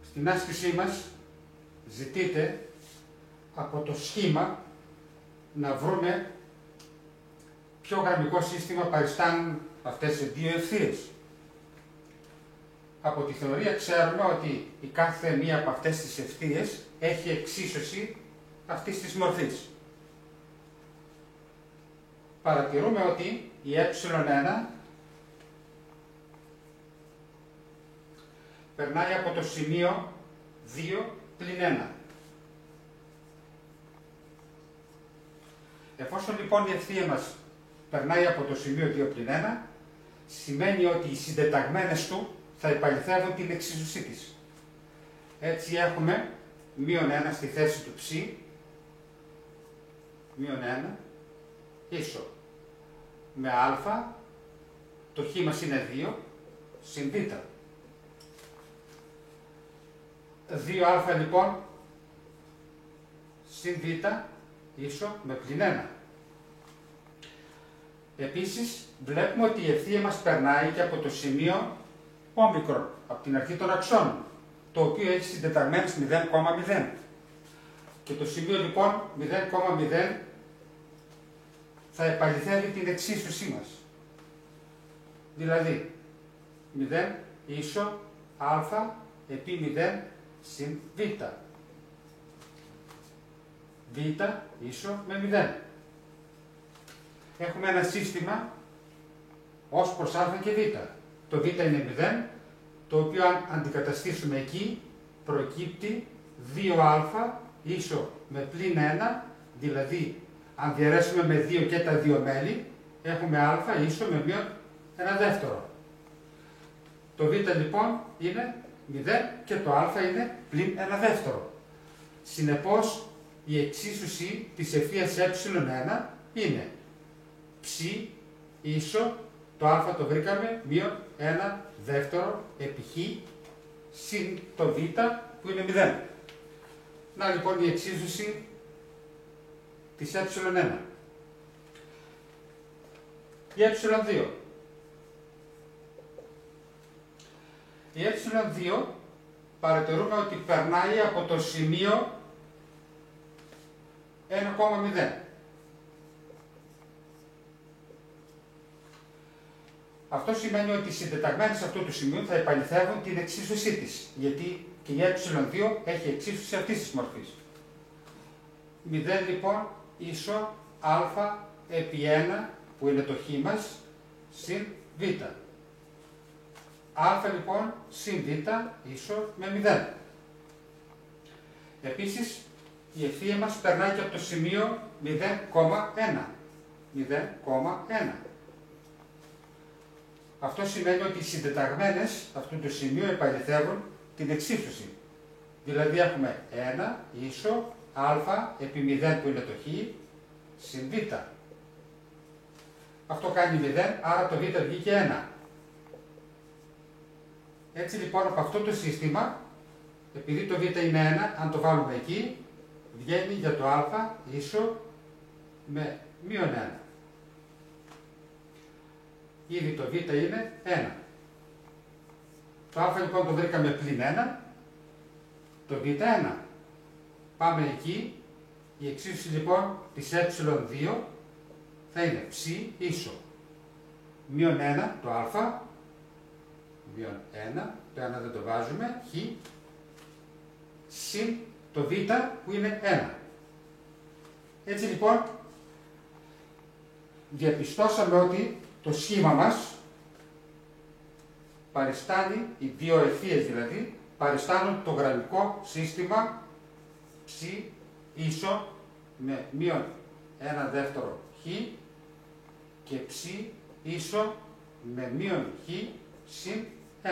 Στην άσκησή μας ζητείτε από το σχήμα να βρούμε ποιο γραμμικό σύστημα παριστάνουν αυτές οι δύο ευθείες. Από τη θεωρία ξέρουμε ότι η κάθε μία από αυτές τις ευθείες έχει εξίσωση αυτής της μορφής. Παρατηρούμε ότι η ε1 περνάει από το σημείο 2 πλην 1. Εφόσον λοιπόν η ευθεία μας περνάει από το σημείο 2 πλην 1, σημαίνει ότι οι συντεταγμένες του θα επαληθεύουν την εξίσωσή της. Έτσι έχουμε μείον 1 στη θέση του ψ, μείον 1, ίσο με α, το χ μας είναι 2, συν β. 2α λοιπόν συν β ίσο με πλην 1. Επίσης βλέπουμε ότι η ευθεία μας περνάει και από το σημείο όμικρον, από την αρχή των αξώνων, το οποίο έχει συντεταγμένες 0,0. Και το σημείο λοιπόν 0,0 θα επαληθεύει την εξίσωσή μας. Δηλαδή 0 ίσο α επί 0 συν β. Β ίσο με 0. Έχουμε ένα σύστημα ως προς α και β. Το β είναι 0, το οποίο αν αντικαταστήσουμε εκεί προκύπτει 2α ίσο με πλην 1, δηλαδή αν διαιρέσουμε με 2 και τα δύο μέλη, έχουμε α ίσο με μείον 1 δεύτερο. Το β λοιπόν είναι 0 και το α είναι πλην 1 δεύτερο. Συνεπώς η εξίσωση της ευθείας ε1 είναι ψ ίσο, το α το βρήκαμε, μείον 1 δεύτερο επί χ συν το β που είναι 0. Να λοιπόν η εξίσωση της ε1. Η ε2. Η ε2 παρατηρούμε ότι περνάει από το σημείο 1,0. Αυτό σημαίνει ότι οι συντεταγμένες αυτού του σημείου θα επαληθεύουν την εξίσωσή της, γιατί και η ε2 έχει εξίσωση αυτής της μορφής. 0 λοιπόν ίσο α επί 1 που είναι το χ μας συν β. Α λοιπόν συν β ίσο με 0. Επίσης η ευθεία μας περνάει και από το σημείο 0,1. 0,1. Αυτό σημαίνει ότι οι συντεταγμένες αυτού του σημείου επαληθεύουν την εξίσωση. Δηλαδή έχουμε 1 ίσο α επί 0 που είναι το χ συν β. Αυτό κάνει 0, άρα το β βγήκε 1. Έτσι λοιπόν από αυτό το σύστημα, επειδή το β είναι 1, αν το βάλουμε εκεί, βγαίνει για το α ίσο με μείον 1. Ήδη το β είναι 1. Το α λοιπόν το βρήκαμε πλην 1, το β 1. Πάμε εκεί, η εξίσωση λοιπόν της ε2 θα είναι ψ ίσο μείον 1 το α, μείον 1, το 1 δεν το βάζουμε, χ, συν το β που είναι 1. Έτσι λοιπόν διαπιστώσαμε ότι το σχήμα μας παριστάνει, οι δύο ευθείες δηλαδή, παριστάνουν το γραμμικό σύστημα ψ ίσο με μείον 1 δεύτερο χ και ψ ίσο με μείον χ συν 1.